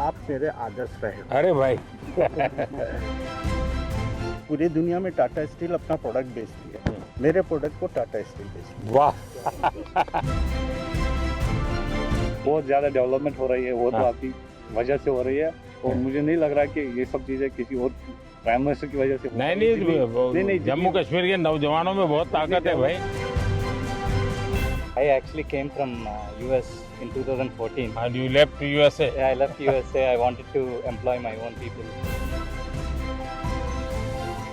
आप मेरे आदर्श रहे हो। अरे भाई पूरी दुनिया में टाटा स्टील अपना प्रोडक्ट बेचती है, मेरे प्रोडक्ट को टाटा स्टील बेचती वाह। बहुत ज़्यादा डेवलपमेंट हो रही है, वो तो हाँ। आपकी वजह से हो रही है। और मुझे नहीं लग रहा कि ये सब चीज़ें किसी और प्राइम मिनिस्टर की वजह से हो नहीं रही है। नहीं, नहीं, जम्मू कश्मीर के नौजवानों में बहुत ताकत है भाई। I actually came from US in 2014. And you left USA. Yeah, I left USA. I wanted to employ my own people.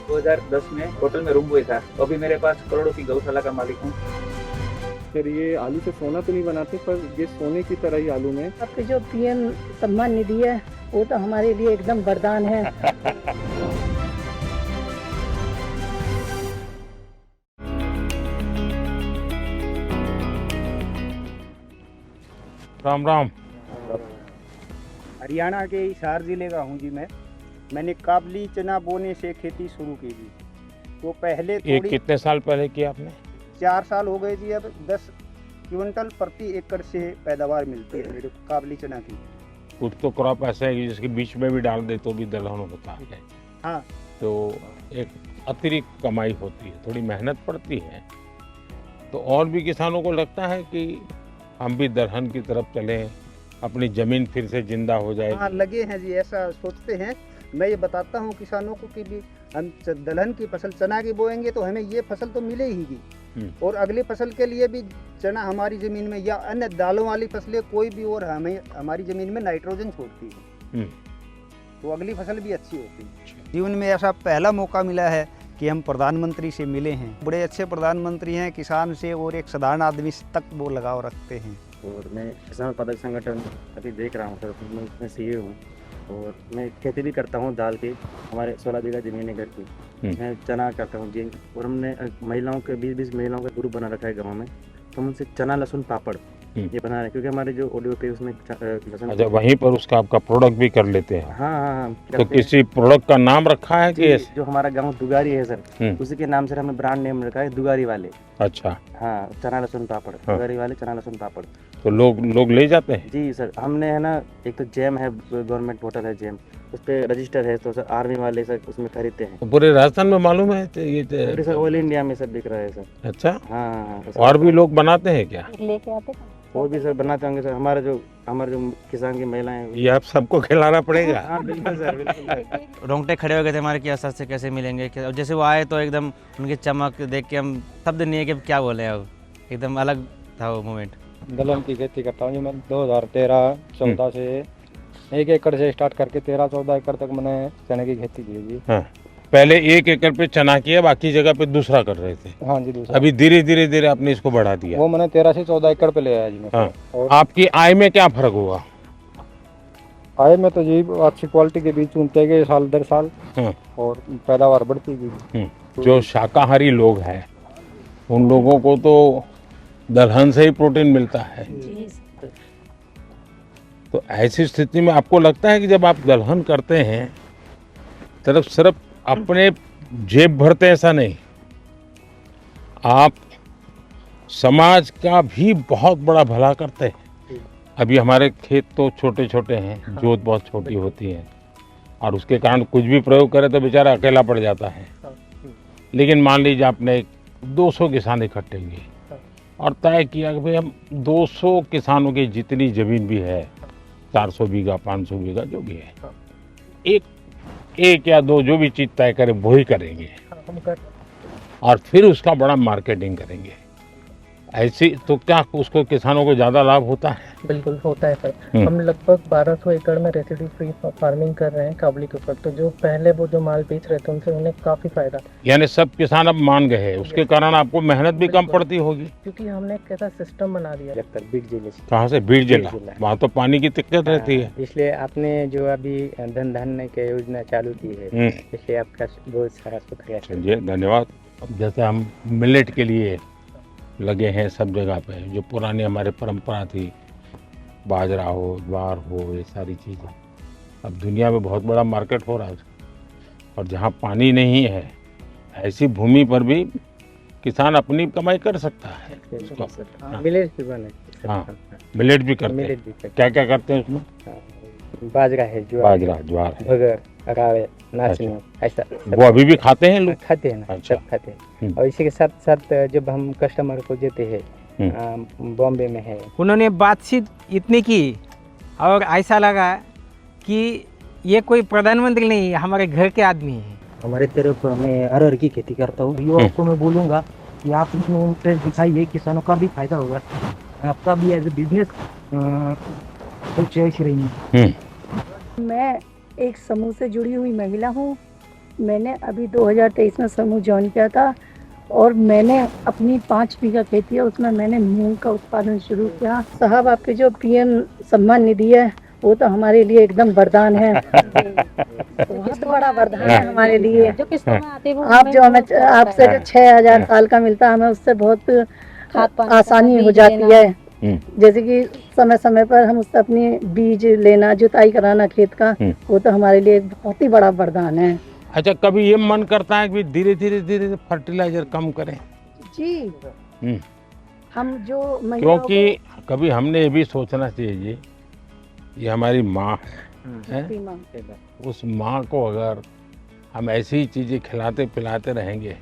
2010 में होटल में रूम हुआ था, अभी मेरे पास करोड़ों की गौशाला का मालिक हूँ। सर ये आलू से सोना तो नहीं बनाते, पर ये सोने की तरह ही आलू में। आपके जो पीएम सम्मान निधि है वो तो हमारे लिए एकदम वरदान है। राम राम। हरियाणा के हिसार जिले का हूँ जी मैंने काबली चना बोने से खेती शुरू की जी। तो पहले ये थोड़ी कितने साल पहले किया आपने? 4 साल हो गए जी। अब 10 क्विंटल प्रति एकड़ से पैदावार मिलती है मेरे काबली चना की। कुछ तो क्रॉप ऐसा है कि जिसके बीच में भी डाल दे तो भी दलहन होता है। हाँ, तो एक अतिरिक्त कमाई होती है, थोड़ी मेहनत पड़ती है। तो और भी किसानों को लगता है कि हम भी दलहन की तरफ चलें, अपनी जमीन फिर से जिंदा हो हाँ जाएगी। लगे हैं जी, ऐसा सोचते हैं। मैं ये बताता हूँ किसानों को कि भी हम दलहन की फसल चना की बोएंगे तो हमें ये फसल तो मिलेगी, और अगली फसल के लिए भी चना हमारी ज़मीन में या अन्य दालों वाली फसलें कोई भी और हमें हमारी ज़मीन में नाइट्रोजन छोड़ती है, तो अगली फसल भी अच्छी होती है। जीवन में ऐसा पहला मौका मिला है कि हम प्रधानमंत्री से मिले हैं। बड़े अच्छे प्रधानमंत्री हैं, किसान से और एक साधारण आदमी तक वो लगाव रखते हैं। और मैं किसान उत्पादक संगठन अभी देख रहा हूँ सर, मैं उसमें सीए हूँ और मैं खेती भी करता हूँ दाल की। हमारे 16 बीघा ज़मीन है घर की, मैं चना करता हूँ जी। और हमने महिलाओं के 20 महिलाओं का ग्रुप बना रखा है गाँव में, तो हम उनसे चना लहसुन पापड़ ये बना रहे हैं, क्योंकि हमारे जो ऑडियो पे उसमें लहसुन। अच्छा, वहीं पर उसका आपका प्रोडक्ट भी कर लेते हैं? हाँ, तो किसी प्रोडक्ट का नाम रखा है कि जो हमारा गाँव दुगारी है सर, उसी के नाम से हमने ब्रांड नेम रखा है दुगारी वाले। अच्छा हाँ, चना लहसुन पापड़, दुगारी वाले चना लहसुन पापड़। तो लोग ले जाते हैं? जी सर, हमने है ना, एक तो जैम है, गवर्नमेंट पोर्टल है जैम, उस पर रजिस्टर है, तो सर आर्मी वाले सर उसमें खरीदते हैं। तो पूरे राजस्थान में मालूम है ये सर ऑल इंडिया में सब बिक रहा है सर। अच्छा, हाँ। और भी लोग बनाते हैं क्या? लेके आते और भी सर बनाते होंगे सर। हमारे जो किसान की महिलाएं हैं, ये आप सबको खिलाना पड़ेगा। हाँ बिल्कुल सर, बिल्कुल। रोंगटे खड़े हो गए थे हमारे कि सस्ते कैसे मिलेंगे। और जैसे वो आए तो एकदम उनकी चमक देख के हम शब्द नहीं है कि क्या बोले, अब एकदम अलग था वो मोमेंट। दलहन की खेती करता हूँ जी मैं 2013-14 से 1 एकड़ से स्टार्ट करके 13-14 एकड़ तक मैंने चने की खेती की जी। हाँ, पहले 1 एकड़ पे चना किया, बाकी जगह पे दूसरा कर रहे थे। हाँ जी, दूसरा। अभी धीरे आपने इसको बढ़ा दिया। वो मैंने 13 से 14 एकड़ पे ले आया जी मैं। हाँ। और आपकी आय में क्या फर्क हुआ? आय में तो जी अच्छी क्वालिटी के बीज चुनते गए साल दर साल, और पैदावार बढ़ती गई। जो शाकाहारी लोग हैं उन लोगों को तो दलहन से ही प्रोटीन मिलता है। तो ऐसी स्थिति में आपको लगता है कि जब आप दलहन करते हैं तो सिर्फ अपने जेब भरते, ऐसा नहीं, आप समाज का भी बहुत बड़ा भला करते हैं। अभी हमारे खेत तो छोटे छोटे हैं, जोत बहुत छोटी होती है, और उसके कारण कुछ भी प्रयोग करे तो बेचारा अकेला पड़ जाता है। लेकिन मान लीजिए आपने 200 किसान इकट्ठे किए और तय किया कि भाई हम 200 किसानों की जितनी जमीन भी है, 400 बीघा 500 बीघा जो भी है, एक या दो जो भी चीज तय करे वही करेंगे, और फिर उसका बड़ा मार्केटिंग करेंगे। ऐसी तो क्या उसको किसानों को ज्यादा लाभ होता है? बिल्कुल होता है सर। हम लगभग 1200 एकड़ में रेसिड्यू फ्री फार्मिंग कर रहे हैं काबुली के ऊपर। तो जो पहले वो जो माल बेच रहे थे उनसे उन्हें काफी फायदा, यानी सब किसान अब मान गए हैं, उसके कारण आपको मेहनत भी कम पड़ती होगी, क्योंकि हमने एक ऐसा सिस्टम बना दिया। बीड जिले से। कहाँ से? बीड जिला। वहाँ तो पानी की दिक्कत रहती है, इसलिए आपने जो अभी धन धान्य की योजना चालू की है, इसलिए आपका बहुत सारा शुक्रिया। चलिए, धन्यवाद। अब जैसे हम मिलेट के लिए लगे हैं सब जगह पे, जो पुरानी हमारे परंपरा थी, बाजरा हो, ज्वार हो, ये सारी चीज़ें, अब दुनिया में बहुत बड़ा मार्केट हो रहा है। और जहाँ पानी नहीं है ऐसी भूमि पर भी किसान अपनी कमाई कर सकता है। मिलेट भी बने। हाँ, मिलेट भी करते हैं। क्या क्या करते हैं उसमें? बाजरा है, ज्वार, बाजरा, ज्वार है। बगर, रावे, नाचनी, ऐसा वो अभी भी खाते हैं लोग? खाते हैं ना, अच्छा। सब खाते हैं। और इसी के साथ साथ जब हम कस्टमर को देते हैं, बॉम्बे में है, उन्होंने बातचीत इतनी की और ऐसा लगा कि ये कोई प्रधानमंत्री नहीं है, हमारे घर के आदमी है। हमारे तरफ मैं अरहर की खेती करता हूँ, युवाओं को मैं बोलूँगा कि आप इसमें इंटरेस्ट दिखाइए, किसानों का भी फायदा होगा, आपका भी एज ए बिजनेस चॉइस रही। मैं एक समूह से जुड़ी हुई महिला हूँ। मैंने अभी 2023 में समूह ज्वाइन किया था और मैंने अपनी 5 बीघा खेती है, उसमें मैंने मूंग का उत्पादन शुरू किया। साहब, आपके जो पीएम सम्मान निधि है वो तो हमारे लिए एकदम वरदान है, बहुत बड़ा वरदान है हमारे लिए। आप जो हमें आपसे जो 6,000 साल का मिलता है, हमें उससे बहुत आसानी हो जाती है। जैसे कि समय समय पर हम उससे अपनी बीज लेना, जुताई कराना खेत का, वो तो हमारे लिए एक बहुत ही बड़ा वरदान है। अच्छा, कभी ये मन करता है कि धीरे धीरे फर्टिलाइजर कम करें? जी, हम जो क्योंकि कभी हमने ये भी सोचना चाहिए जी, ये हमारी माँ है, उस माँ को अगर हम ऐसी ही चीजें खिलाते पिलाते रहेंगे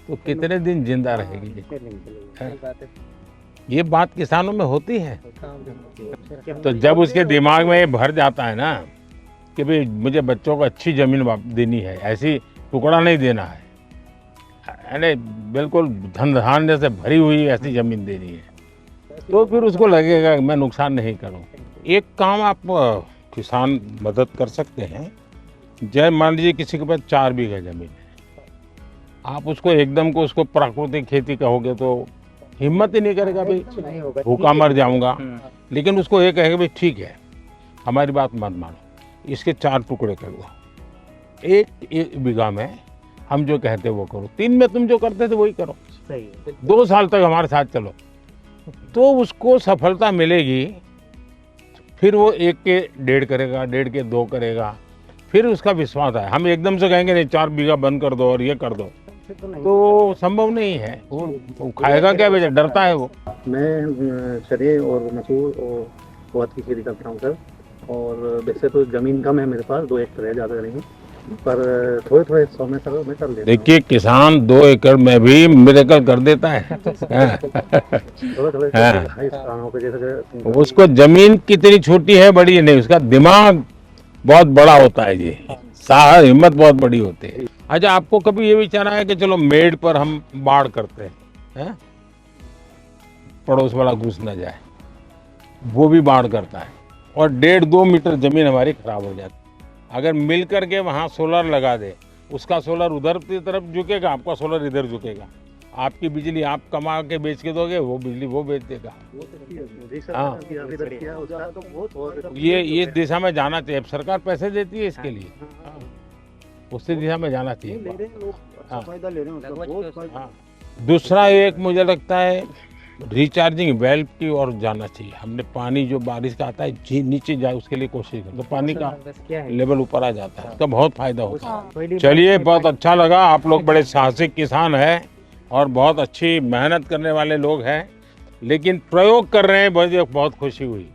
तो कितने दिन जिंदा रहेगी? ये बात किसानों में होती है। तो जब उसके दिमाग में ये भर जाता है ना कि भाई मुझे बच्चों को अच्छी जमीन देनी है, ऐसी टुकड़ा नहीं देना है, यानी बिल्कुल धन धान्य से भरी हुई ऐसी जमीन देनी है, तो फिर उसको लगेगा कि मैं नुकसान नहीं करूं। एक काम आप किसान मदद कर सकते हैं। जय मान लीजिए किसी के पास 4 बीघा जमीन है, आप उसको एकदम को उसको प्राकृतिक खेती कहोगे तो हिम्मत ही नहीं करेगा, भाई भूखा मर जाऊंगा। लेकिन उसको ये कहेगा भाई ठीक है, हमारी बात मत मानो, इसके 4 टुकड़े कर दो, एक बीघा में हम जो कहते वो करो, 3 में तुम जो करते थे वही करो, 2 साल तक हमारे साथ चलो, तो उसको सफलता मिलेगी। फिर वो 1 के 1.5 करेगा, 1.5 के 2 करेगा, फिर उसका विश्वास है। हम एकदम से कहेंगे नहीं 4 बीघा बंद कर दो और ये कर दो, तो संभव नहीं है। वो खाएगा क्या, बेचा डरता है वो। मैं चने और मसूर और उड़द की खेती करता हूँ सर, और वैसे तो ज़मीन कम है मेरे पास, 2 एकड़ है, ज़्यादा नहीं, पर थोड़े थोड़े 100 में सर मैं कर लेता हूँ। देखिए, किसान 2 एकड़ में भी मिरेकल कर देता है। उसको जमीन कितनी छोटी है बड़ी है नहीं, उसका दिमाग बहुत बड़ा होता है जी, साहस हिम्मत बहुत बड़ी होती है। अच्छा, आपको कभी ये विचार आया कि चलो मेड पर हम बाढ़ करते हैं, पड़ोस वाला घुस न जाए, वो भी बाढ़ करता है और 1.5-2 मीटर जमीन हमारी खराब हो जाती है। अगर मिल करके वहाँ सोलर लगा दे, उसका सोलर उधर की तरफ झुकेगा, आपका सोलर इधर झुकेगा, आपकी बिजली आप कमा के बेच के दोगे, वो बिजली वो बेच देगा। हाँ, ये दिशा में जाना चाहिए। सरकार पैसे देती है इसके लिए, उसी दिशा में जाना चाहिए। हाँ। दूसरा एक मुझे लगता है रिचार्जिंग वेल की ओर जाना चाहिए। हमने पानी जो बारिश का आता है नीचे जाए उसके लिए कोशिश करें, तो पानी का लेवल ऊपर आ जाता है, उसका बहुत फायदा होता है। चलिए, बहुत अच्छा लगा, आप लोग बड़े साहसिक किसान हैं और बहुत अच्छी मेहनत करने वाले लोग हैं, लेकिन प्रयोग कर रहे हैं, मुझे बहुत खुशी हुई।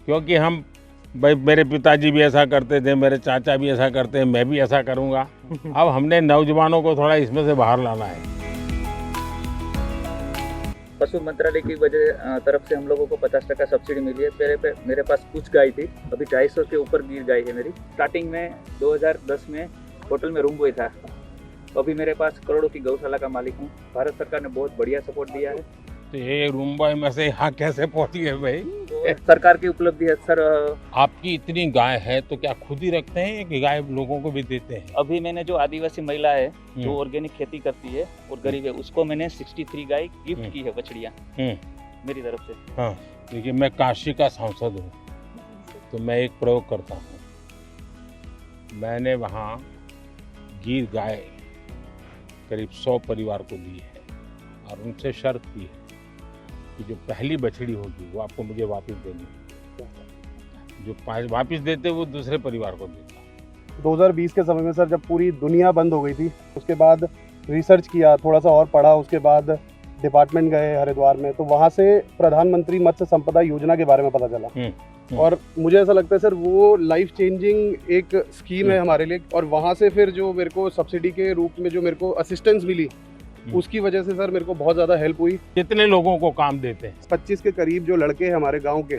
क्योंकि हम भाई, मेरे पिताजी भी ऐसा करते थे, मेरे चाचा भी ऐसा करते हैं, मैं भी ऐसा करूँगा। अब हमने नौजवानों को थोड़ा इसमें से बाहर लाना है। पशु मंत्रालय की वजह तरफ से हम लोगों को 50% सब्सिडी मिली है। मेरे पास कुछ गाय थी, अभी 250 के ऊपर गिर गाय है मेरी। स्टार्टिंग में 2010 में होटल में रूम बॉय था, अभी मेरे पास करोड़ों की गौशाला का मालिक हूँ। भारत सरकार ने बहुत बढ़िया सपोर्ट दिया है। तो ये रूम बॉय में से यहाँ कैसे पहुँची है भाई? तो सरकार की उपलब्धि है सर। आपकी इतनी गाय है तो क्या खुद ही रखते हैं कि गाय लोगों को भी देते हैं? अभी मैंने जो आदिवासी महिला है जो ऑर्गेनिक खेती करती है और गरीब है, उसको मैंने 63 गाय गिफ्ट की है, बछड़ियाँ मेरी तरफ से। हाँ, देखिए, मैं काशी का सांसद हूँ, तो मैं एक प्रयोग करता हूँ। मैंने वहाँ गिर गाय करीब 100 परिवार को दी है और उनसे शर्त की है कि जो पहली बछड़ी होगी वो आपको मुझे वापस देनी है। जो वापस देते वो दूसरे परिवार को देता। 2020 के समय में सर, जब पूरी दुनिया बंद हो गई थी, उसके बाद रिसर्च किया, थोड़ा सा और पढ़ा, उसके बाद डिपार्टमेंट गए हरिद्वार में, तो वहाँ से प्रधानमंत्री मत्स्य संपदा योजना के बारे में पता चला। और मुझे ऐसा लगता है सर वो लाइफ चेंजिंग एक स्कीम है हमारे लिए। और वहाँ से फिर जो मेरे को सब्सिडी के रूप में जो मेरे को असिस्टेंस मिली, उसकी वजह से सर मेरे को बहुत ज़्यादा हेल्प हुई। कितने लोगों को काम देते हैं? 25 के करीब जो लड़के हैं हमारे गांव के,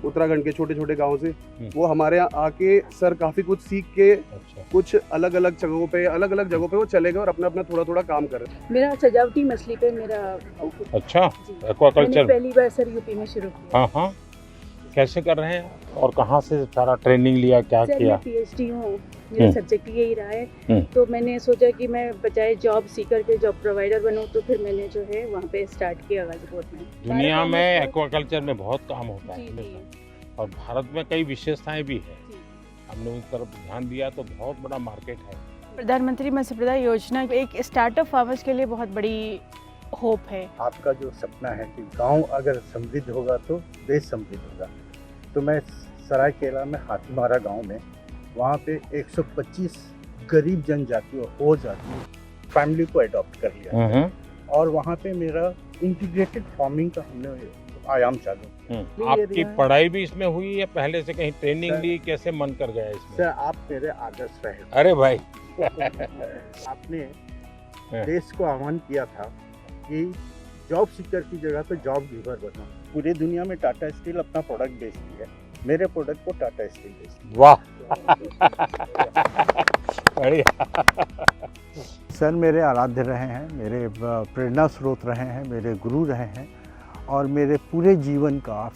उत्तराखंड के छोटे छोटे गांव से, वो हमारे यहाँ आके सर काफ़ी कुछ सीख के कुछ अलग अलग जगहों पे वो चले गए और अपना अपना थोड़ा थोड़ा काम कर रहे हैं। मेरा सजावटी मछली पे मेरा अच्छा, एक्वाकल्चर पहली बार सर यूपी में शुरू किया। हाँ हाँ, कैसे कर रहे हैं और कहाँ से सारा ट्रेनिंग लिया, क्या किया? PhD हूँ, मेरा सब्जेक्ट यही रहा है। तो मैंने सोचा कि मैं बजाय जॉब सीकर के जॉब प्रोवाइडर बनूँ, तो फिर मैंने जो है वहाँ पे स्टार्ट किया गाजीपुर में। दुनिया में एक्वाकल्चर में बहुत काम होता है और भारत में कई विशेषताएं भी है। हमने उस तरफ ध्यान दिया तो बहुत बड़ा मार्केट है। प्रधानमंत्री मत्स्य प्रदाय योजना एक स्टार्टअप फार्मर्स के लिए बहुत बड़ी होप है। आपका जो सपना है कि गांव अगर समृद्ध होगा तो देश समृद्ध होगा, तो मैं सरायकेला में हाथीमारा गांव में वहाँ पे 125 गरीब जनजाति और हो जाति फैमिली को अडॉप्ट कर लिया और वहाँ पे मेरा इंटीग्रेटेड फार्मिंग का हमने आयाम चालू। आपकी पढ़ाई भी इसमें हुई है? पहले से कहीं ट्रेनिंग ली? कैसे मन कर गया इसमें? सर आप मेरे आदर्श रहे। अरे भाई आपने देश को आह्वान किया था कि जॉब सीकर की जगह पे जॉब गिवर बनो। पूरी दुनिया में टाटा स्टील अपना प्रोडक्ट बेचती है, मेरे प्रोडक्ट को टाटा स्टील बेचती है। वाह बढ़िया। सर मेरे आराध्य रहे हैं, मेरे प्रेरणा स्रोत रहे हैं, मेरे गुरु रहे हैं और मेरे पूरे जीवन का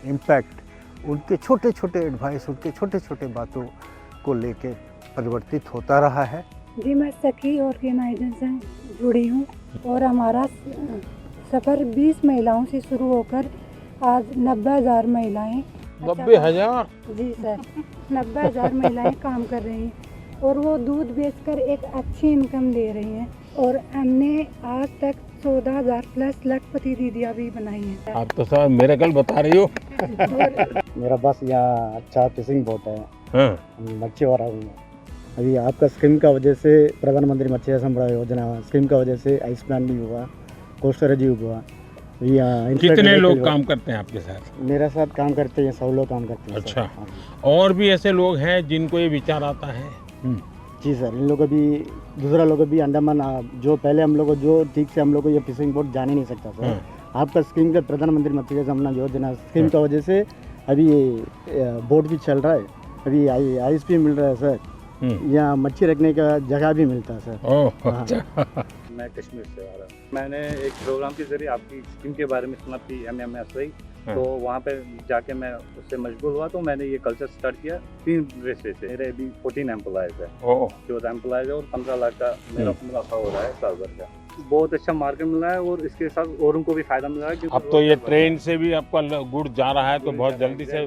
इम्पैक्ट उनके छोटे छोटे एडवाइस, उनके छोटे छोटे बातों को लेके परिवर्तित होता रहा है। जी मैं सखी ऑर्गेनाइजेशन से जुड़ी हूँ और हमारा सफ़र 20 महिलाओं से शुरू होकर आज 90,000 महिलाएं 90,000? जी सर, 90,000 महिलाएं काम कर रही हैं और वो दूध बेचकर एक अच्छी इनकम ले रही हैं और हमने आज तक 14,000 प्लस लखपति दीदियाँ भी बनाई हैं। आप तो सर मेरे कल बता रही हो। मेरा बस यहाँ अच्छा फिशिंग बोट है, मच्छी वाला हूँ। अभी आपका स्कीम का वजह से प्रधानमंत्री मत्स्य संपदा योजना स्कीम का वजह से आइस प्लांट भी हुआ, कोस्टर जी हुआ। कितने लोग काम करते हैं आपके साथ? मेरे साथ काम करते हैं 100 लोग काम करते हैं। अच्छा, और भी ऐसे लोग हैं जिनको ये विचार आता है? जी सर, इन लोगों भी दूसरा लोग भी अंडमान जो पहले हम लोग जो ठीक से हम लोग को ये फिशिंग बोट जान ही नहीं सकता सर। आपका स्कीम का प्रधानमंत्री मत्स्य संपदा योजना स्कीम का वजह से अभी बोट भी चल रहा है, अभी आइस भी मिल रहा है सर, यहाँ मच्छी रखने का जगह भी मिलता है सर। अच्छा। मैं कश्मीर से आ रहा हूँ। मैंने एक प्रोग्राम के जरिए आपकी स्कीम के बारे में सुना थी MMSY, तो वहाँ पे जाके मैं उससे मशगूल हुआ, तो मैंने ये कल्चर स्टार्ट किया 3 रेस्टे से। मेरे अभी 14 एम्प्लॉयज़ है, 14 एम्प्लॉयज़ है और 15 लाख का मेरा मुनाफा हो रहा है साल भर का। बहुत अच्छा मार्केट मिल रहा है और इसके साथ औरों को भी फायदा मिल रहा है। अब तो ये ट्रेन से भी आपका गुड़ जा रहा है तो बहुत जल्दी से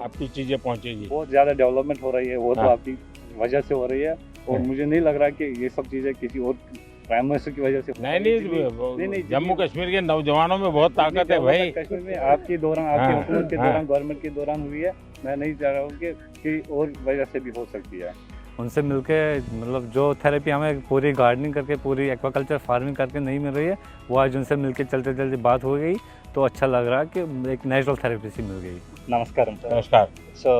आपकी चीज़ें पहुँचेगी। बहुत ज़्यादा डेवलपमेंट हो रही है, वो तो आपकी वजह से हो रही है और मुझे नहीं लग रहा कि ये सब चीज़ें किसी और प्राइम मिनिस्टर की वजह से। नहीं, जम्मू कश्मीर के नौजवानों में बहुत ताकत है भाई। कश्मीर में आपकी दौरान, आपकी हुकूमत के दौरान, गवर्नमेंट के दौरान हुई है। मैं नहीं चाह रहा हूँ कि और वजह से भी हो सकती है। उनसे मिलके मतलब जो थेरेपी हमें पूरी गार्डनिंग करके, पूरी एक्वाकल्चर फार्मिंग करके नहीं मिल रही है, वो आज उनसे मिलके चलते चलते बात हो गई तो अच्छा लग रहा है कि एक नेचुरल थेरेपी सी मिल गई। Namaskaram, sir. Namaskar. So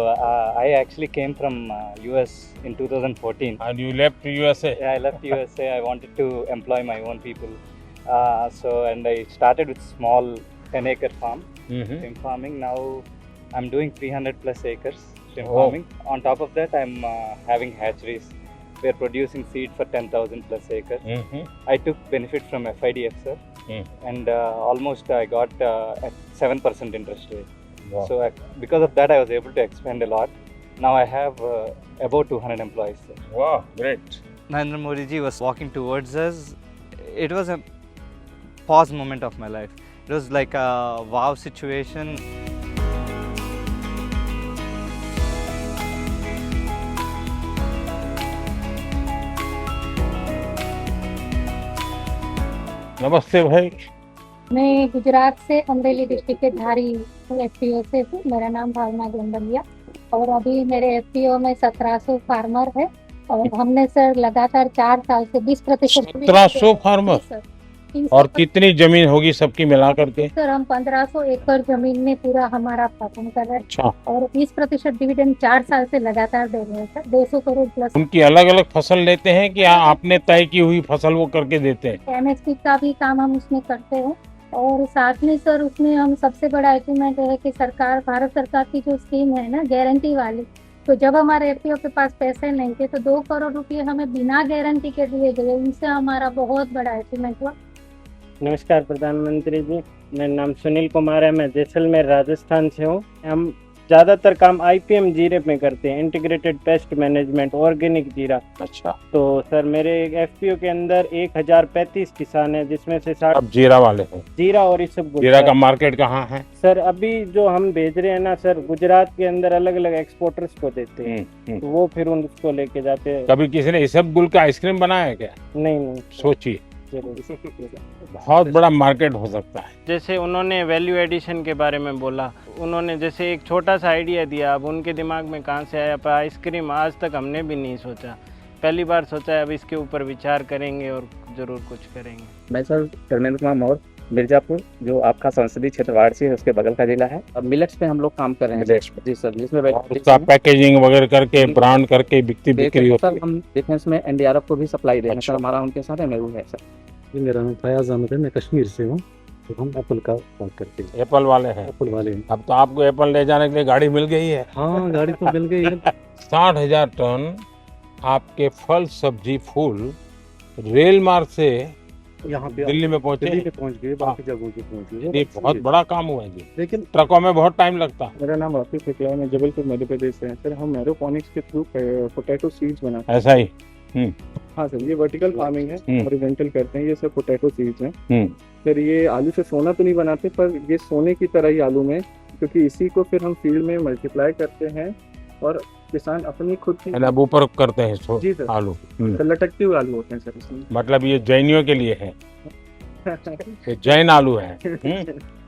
I actually came from US in 2014. And you left USA? Yeah, I left USA. I wanted to employ my own people. And I started with small 10-acre farm, shrimp farming. Now I'm doing 300 plus acres shrimp farming. On top of that, I'm having hatcheries. We're producing seed for 10,000 plus acres. I took benefit from FIDF, sir, and almost I got at 7% interest rate. Wow. So because of that, I was able to expand a lot. Now I have about 200 employees, sir. Wow, great. Narendra Modi ji was walking towards us. It was a pause moment of my life. It was like a wow situation. नमस्ते भाई। मैं गुजरात से Amreli district के धारी FPO से हूँ। मेरा नाम भावना गोंडलिया और अभी मेरे FPO में 1700 फार्मर है और हमने सर लगातार 4 साल से 20% 1700 फार्मर? और कितनी जमीन होगी सबकी मिला करके? सर हम 1500 एकड़ जमीन में पूरा हमारा फार्म कर रहे हैं। अच्छा। और 20% डिविडेंड 4 साल से लगातार दे रहे हैं सर, 200 करोड़ प्लस। उनकी अलग अलग फसल लेते हैं कि आपने तय की हुई फसल वो करके देते हैं? एमएसपी का भी काम हम उसमें करते हैं और साथ में सर उसमें हम सबसे बड़ा अचीवमेंट है कि सरकार, भारत सरकार की जो स्कीम है ना गारंटी वाली, तो जब हमारे एफपीओ के पास पैसे नहीं थे तो 2 करोड़ रुपए हमें बिना गारंटी के दिए गए, उनसे हमारा बहुत बड़ा अचीवमेंट हुआ। नमस्कार प्रधानमंत्री जी, मेरा नाम सुनील कुमार है, मैं जैसलमेर राजस्थान से हूँ। हम ज़्यादातर काम आईपीएम जीरे में करते हैं, इंटीग्रेटेड पेस्ट मैनेजमेंट, ऑर्गेनिक जीरा। अच्छा। तो सर मेरे एफपीओ के अंदर 1035 किसान हैं, जिसमें से 60 अब जीरा वाले हैं। जीरा और इसब जीरा का मार्केट कहाँ है? सर अभी जो हम भेज रहे हैं ना सर, गुजरात के अंदर अलग अलग एक्सपोर्टर्स को देते हैं, तो वो फिर उनको लेके जाते हैं। कभी किसी ने इसबगुल का आइसक्रीम बनाया है क्या? नहीं। सोचिए, बहुत बड़ा मार्केट हो सकता है। जैसे उन्होंने वैल्यू एडिशन के बारे में बोला, उन्होंने जैसे एक छोटा सा आइडिया दिया, अब उनके दिमाग में कहाँ से आया, पर आइसक्रीम आज तक हमने भी नहीं सोचा, पहली बार सोचा है। अब इसके ऊपर विचार करेंगे और ज़रूर कुछ करेंगे। मैं सर धर्मेंद्र कुमार मौर्य, मिर्जापुर, जो आपका संसदीय क्षेत्र वाराणसी है उसके बगल का जिला है। अब मिलेट्स पे हम लोग काम कर रहे हैं जी सर, जिसमें उसका पैकेजिंग वगैरह करके ब्रांड करके बिक्री होती है। हम डिफेंस में एनडीआरएफ को भी सप्लाई दे रहे हैं सर, हमारा उनके साथ एमओयू है सर। मेरा नाम फयाज अहमद है, मैं कश्मीर से हूँ। तो हम एप्पल का काम करते हैं। एप्पल वाले हैं? एप्पल वाले हैं। अब तो आपको एप्पल ले जाने के लिए गाड़ी मिल गई है। हाँ, गाड़ी तो मिल गई है। 60,000 टन आपके फल, सब्जी, फूल रेल मार्ग से यहाँ पे दिल्ली में पहुंचे? दिल्ली में पहुंच गए, बाकी जगहों पे पहुंच गए। ये बहुत बड़ा काम हुआ है जी, लेकिन ट्रकों में बहुत टाइम लगता है। मेरा नाम राफी फिकला है, मैं जबलपुर मध्य प्रदेश से। सर हम एरोपोनिक्स के थ्रू पोटैटो सीड्स बनाते हैं। ऐसा ही? हाँ सर, ये वर्टिकल फार्मिंग है, हॉरिजॉन्टल करते हैं। ये सब पोटैटो सीड्स हैं। सर ये आलू से सोना तो नहीं बनाते, पर ये सोने की तरह ही आलू में, क्योंकि इसी को फिर हम फील्ड में मल्टीप्लाई करते हैं और किसान अपनी खुद की अब ऊपर करते हैं जी सर, आलू। तो लटकते हुए आलू होते हैं सर इसमें। मतलब ये जैनियों के लिए है, ये जैन आलू है।